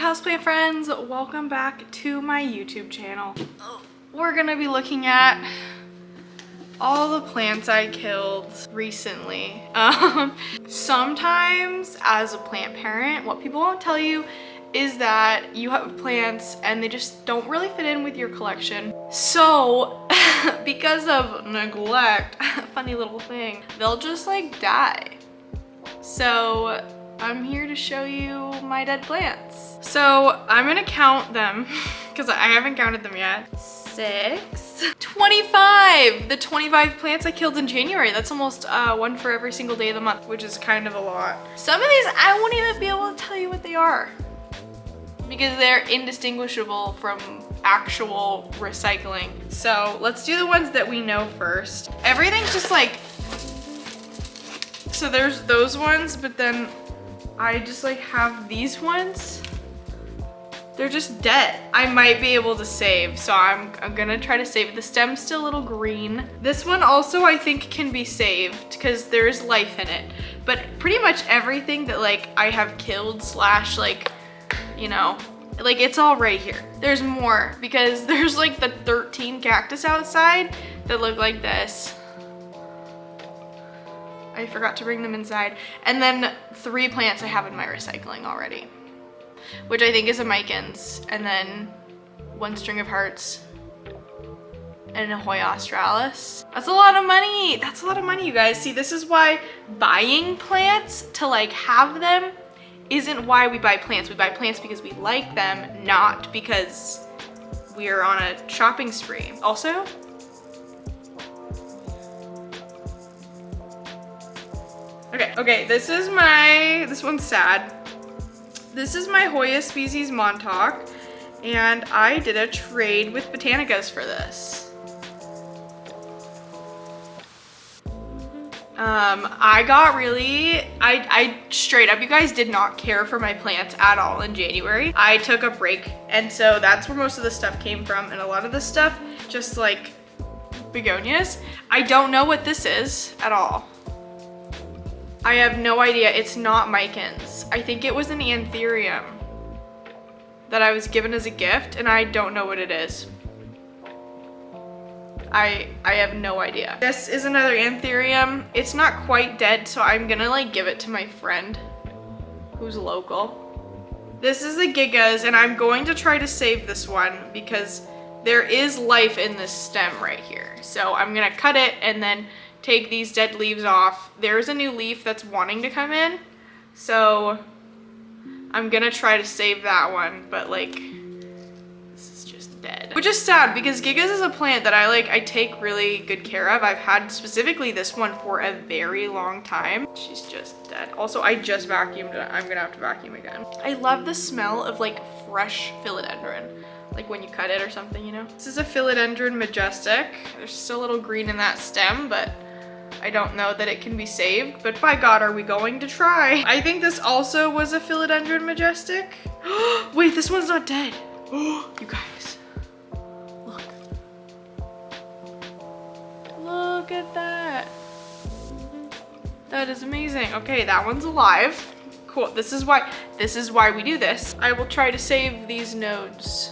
Hey houseplant friends, welcome back to my YouTube channel. We're gonna be looking at all the plants I killed recently. Sometimes as a plant parent, what people won't tell you is that you have plants and they just don't really fit in with your collection. So because of neglect, funny little thing, they'll just like die. So I'm here to show you my dead plants. So I'm gonna count them because I haven't counted them yet. 25! The 25 plants I killed in January. That's almost one for every single day of the month, which is kind of a lot. Some of these I won't even be able to tell you what they are because they're indistinguishable from actual recycling. So let's do the ones that we know first. Everything's just like, so there's those ones, but then I just like have these ones. They're just dead. I might be able to save, so I'm gonna try to save it. The stem's still a little green. This one also I think can be saved because there's life in it. But pretty much everything that like I have killed slash like, you know, like it's all right here. There's more because there's like the 13 cactus outside that look like this. I forgot to bring them inside. And then 3 plants I have in my recycling already, which I think is a Micans, and then 1 string of hearts and a Hoya australis. That's a lot of money. That's a lot of money, you guys. See, this is why buying plants to like have them isn't why we buy plants. We buy plants because we like them, not because we're on a shopping spree. Also, okay, this one's sad. This is my Hoya species Montauk, and I did a trade with Botanicas for this. I straight up, you guys, did not care for my plants at all in January. I took a break, and so that's where most of the stuff came from, and a lot of the stuff, just like begonias. I don't know what this is at all. I have no idea. It's not Micans. I think it was an anthurium that I was given as a gift, and I don't know what it is. I have no idea. This is another anthurium. It's not quite dead, so I'm gonna like give it to my friend who's local. This is the gigas, and I'm going to try to save this one because there is life in this stem right here. So I'm gonna cut it and then take these dead leaves off. There's a new leaf that's wanting to come in, so I'm gonna try to save that one, but like, this is just dead. Which is sad because gigas is a plant that I take really good care of. I've had specifically this one for a very long time. She's just dead. Also, I just vacuumed it. I'm gonna have to vacuum again. I love the smell of like fresh philodendron, like when you cut it or something, you know? This is a philodendron majestic. There's still a little green in that stem, but I don't know that it can be saved, but by God, are we going to try? I think this also was a philodendron majestic. Wait, this one's not dead. You guys, look. Look at that. That is amazing. Okay, that one's alive. Cool, this is why we do this. I will try to save these nodes.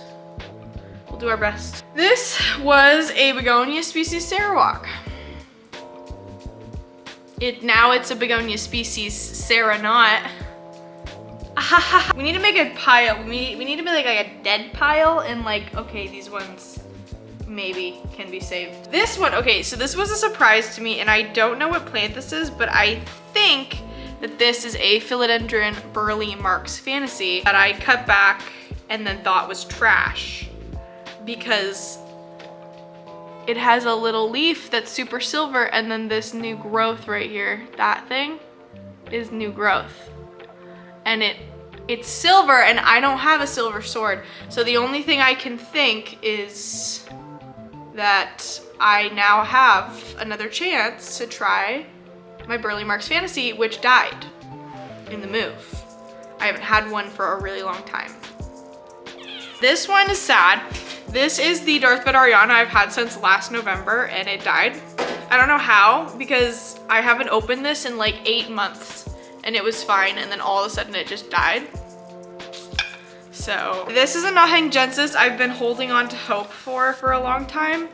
We'll do our best. This was a begonia species Sarawak. Now it's a begonia species Serenot. We need to make a pile. We need to make like a dead pile and like, okay, these ones maybe can be saved. This one, okay, so this was a surprise to me and I don't know what plant this is, but I think that this is a philodendron Burley Marks Fantasy that I cut back and then thought was trash because it has a little leaf that's super silver, and then this new growth right here, that thing is new growth. And it's silver, and I don't have a silver sword. So the only thing I can think is that I now have another chance to try my Burley Marks Fantasy, which died in the move. I haven't had one for a really long time. This one is sad. This is the Darthbed Ariana I've had since last November, and it died. I don't know how, because I haven't opened this in like 8 months and it was fine, and then all of a sudden it just died. So So this is a Nahengensis I've been holding on to hope for a long time.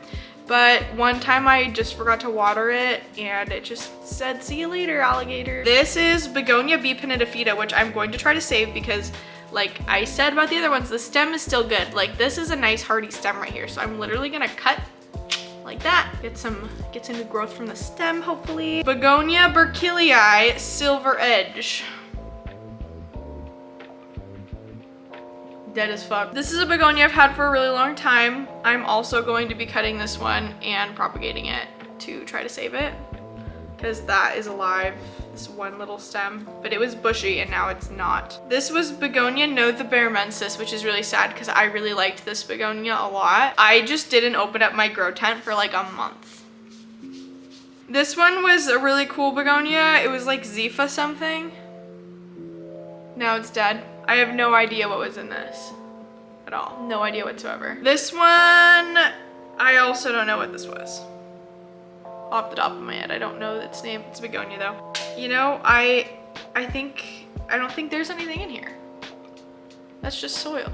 But one time I just forgot to water it and it just said, see you later, alligator. This is Begonia B. Pinnitifida, which I'm going to try to save because like I said about the other ones, the stem is still good. Like this is a nice hardy stem right here. So I'm literally gonna cut like that. Get some new growth from the stem, hopefully. Begonia Burkillii Silver Edge. Dead as fuck. This is a begonia I've had for a really long time. I'm also going to be cutting this one and propagating it to try to save it because that is alive. This one little stem, but it was bushy and now it's not. This was Begonia Nothobaramensis, which is really sad because I really liked this begonia a lot. I just didn't open up my grow tent for like a month. This one was a really cool begonia. It was like Zepha something. Now it's dead. I have no idea what was in this at all. No idea whatsoever. This one, I also don't know what this was. Off the top of my head, I don't know its name. It's begonia though. You know, I don't think there's anything in here. That's just soil.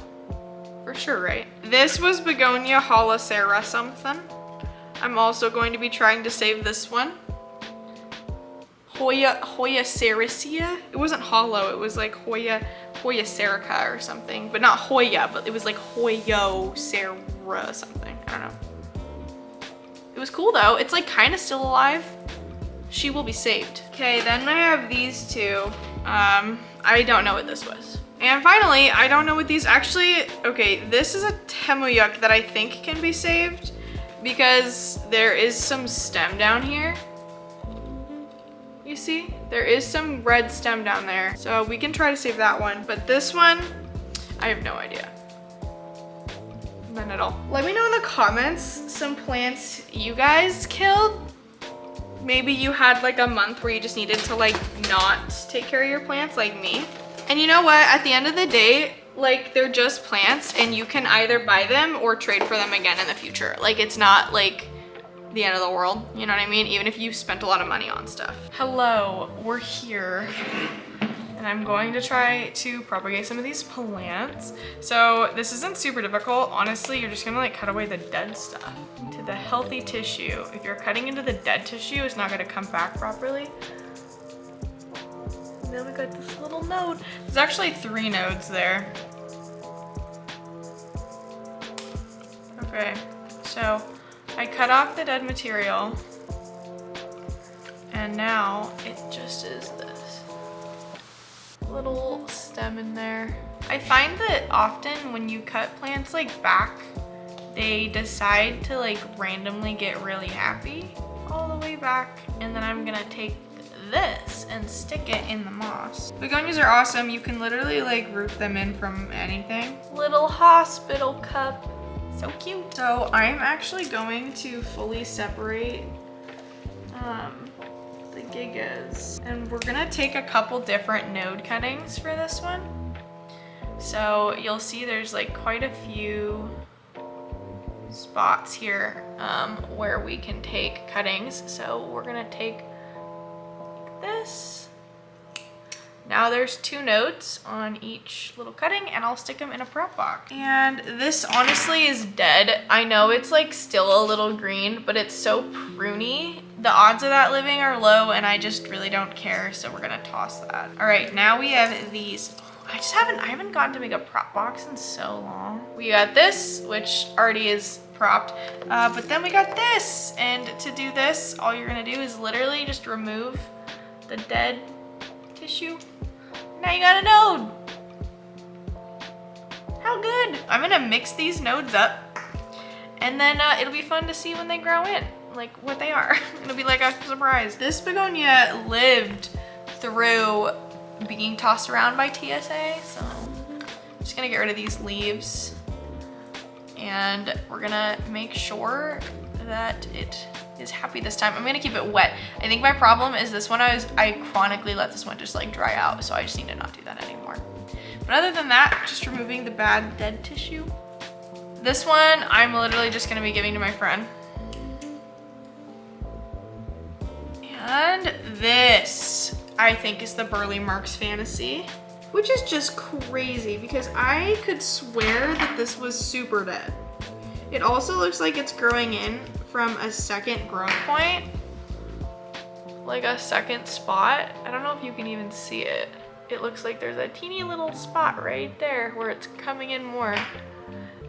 For sure, right? This was Begonia Holocera something. I'm also going to be trying to save this one. Hoyaceracea. It wasn't hollow, it was like Hoyacerica or something, but not Hoya, but it was like Hoyocera something. I don't know. It was cool though. It's like kind of still alive. She will be saved. Okay, then I have these two. I don't know what this was. And finally, I don't know what these actually, okay, this is a Temuyuk that I think can be saved because there is some stem down here. You see, there is some red stem down there. So we can try to save that one. But this one, I have no idea. None at all. Let me know in the comments some plants you guys killed. Maybe you had like a month where you just needed to like not take care of your plants like me. And you know what, at the end of the day, like they're just plants and you can either buy them or trade for them again in the future. Like it's not like the end of the world, you know what I mean? Even if you spent a lot of money on stuff. Hello, we're here. And I'm going to try to propagate some of these plants. So this isn't super difficult. Honestly, you're just gonna like cut away the dead stuff into the healthy tissue. If you're cutting into the dead tissue, it's not gonna come back properly. And then we got this little node. There's actually 3 nodes there. Okay, so I cut off the dead material and now it just is this little stem in there. I find that often when you cut plants like back, they decide to like randomly get really happy all the way back, and then I'm gonna take this and stick it in the moss. Begonias are awesome. You can literally like root them in from anything. Little hospital cup. So cute. So I'm actually going to fully separate the gigas. And we're gonna take a couple different node cuttings for this one. So you'll see there's like quite a few spots here where we can take cuttings. So we're gonna take like this. Now there's 2 nodes on each little cutting and I'll stick them in a prop box. And this honestly is dead. I know it's like still a little green, but it's so pruny. The odds of that living are low and I just really don't care. So we're gonna toss that. All right, now we have these. I haven't gotten to make a prop box in so long. We got this, which already is propped, but then we got this. And to do this, all you're gonna do is literally just remove the dead tissue. Now you got a node. How good. I'm gonna mix these nodes up and then it'll be fun to see when they grow in, like what they are. It'll be like a surprise. This begonia lived through being tossed around by TSA, so I'm just gonna get rid of these leaves and we're gonna make sure that it is happy this time. I'm gonna keep it wet. I think my problem is this one, I chronically let this one just like dry out, so I just need to not do that anymore. But other than that, just removing the bad dead tissue. This one, I'm literally just gonna be giving to my friend. And this, I think, is the Burley Marks Fantasy. which is just crazy because I could swear that this was super dead. It also looks like it's growing in from a second growth point, like a second spot. I don't know if you can even see it. It looks like there's a teeny little spot right there where it's coming in more.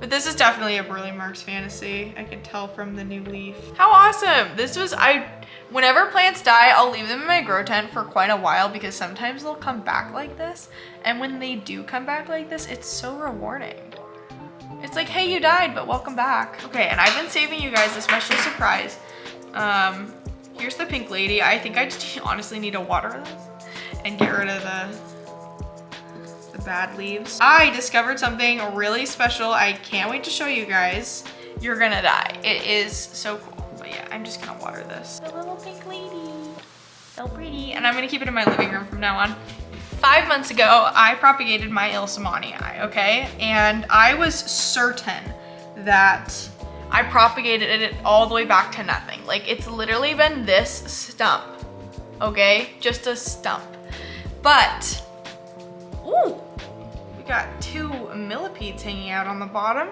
But this is definitely a Burley Marks fantasy. I can tell from the new leaf. How awesome. This was, whenever plants die, I'll leave them in my grow tent for quite a while because sometimes they'll come back like this. And when they do come back like this, it's so rewarding. It's like, hey, you died, but welcome back. Okay, and I've been saving you guys a special surprise. Here's the pink lady. I think I just honestly need to water this and get rid of the bad leaves. I discovered something really special. I can't wait to show you guys. You're gonna die. It is so cool. But yeah, I'm just gonna water this. The little pink lady. So pretty. And I'm gonna keep it in my living room from now on. 5 months ago, I propagated my Ilsamanii, okay? And I was certain that I propagated it all the way back to nothing. Like, it's literally been this stump, okay? Just a stump. But, ooh, we got 2 millipedes hanging out on the bottom.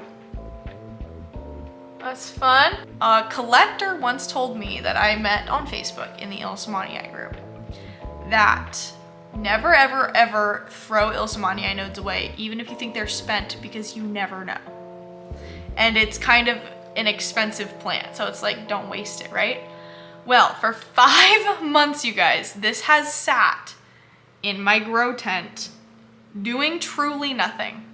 That's fun. A collector once told me that I met on Facebook in the Ilsamanii group that never, ever, ever throw Ilsamanii nodes away, even if you think they're spent, because you never know. And it's kind of an expensive plant, so it's like, don't waste it, right? Well, for 5 months, you guys, this has sat in my grow tent doing truly nothing.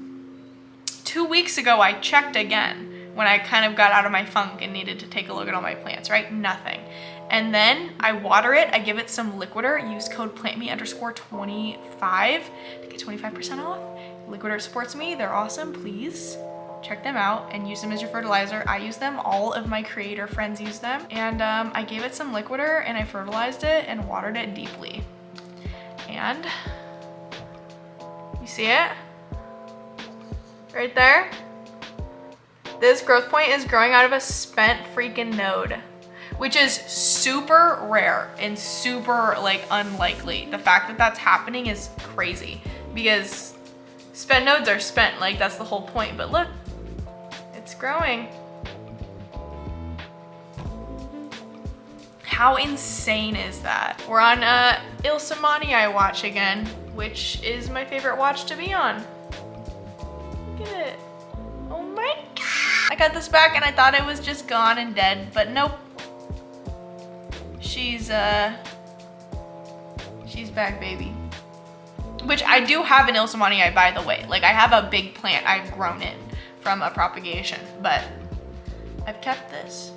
2 weeks ago, I checked again when I kind of got out of my funk and needed to take a look at all my plants, right? Nothing. And then I water it, I give it some liquider, use code plantme_25 to get 25% off. Liquider supports me, they're awesome, please check them out and use them as your fertilizer. I use them, all of my creator friends use them. And I gave it some liquider and I fertilized it and watered it deeply. And you see it? Right there? This growth point is growing out of a spent freaking node, which is super rare and super like unlikely. The fact that that's happening is crazy because spent nodes are spent, like that's the whole point. But look, it's growing. How insane is that? We're on Ilsamanii watch again, which is my favorite watch to be on. Look at it. Oh my God. I got this back and I thought it was just gone and dead, but nope. She's back, baby. Which I do have an Ilsamanii, by the way. Like, I have a big plant I've grown in from a propagation, but I've kept this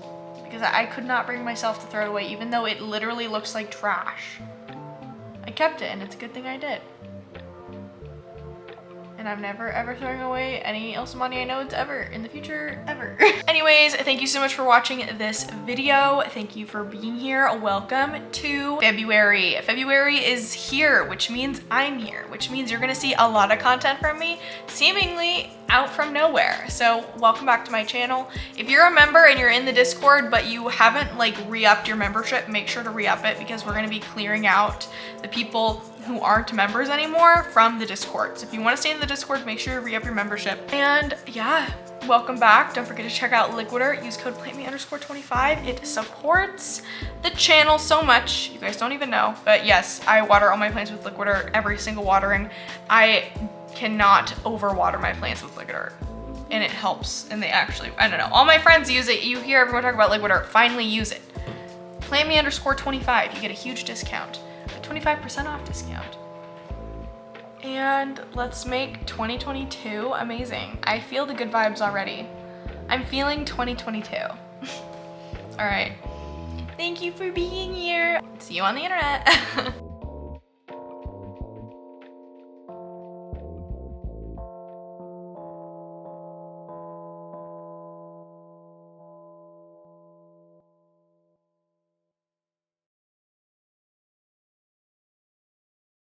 because I could not bring myself to throw it away, even though it literally looks like trash. I kept it, and it's a good thing I did. And I'm never ever throwing away any Ilsamanii nodes ever in the future, ever. Anyways, thank you so much for watching this video. Thank you for being here. Welcome to February. February is here, which means I'm here, which means you're gonna see a lot of content from me, seemingly out from nowhere. So welcome back to my channel. If you're a member and you're in the Discord, but you haven't like re-upped your membership, make sure to re-up it because we're gonna be clearing out the people who aren't members anymore from the Discord. So if you want to stay in the Discord, make sure you re-up your membership. And yeah, welcome back. Don't forget to check out Liquider. Use code plantme_25. It supports the channel so much. You guys don't even know. But yes, I water all my plants with Liquider, every single watering. I cannot overwater my plants with Liquider. And it helps. And they actually, I don't know. All my friends use it. You hear everyone talk about Liquider. Finally use it. Plantme_25. You get a huge discount. 25% off discount. And let's make 2022 amazing. I feel the good vibes already. I'm feeling 2022. All right. Thank you for being here. See you on the internet.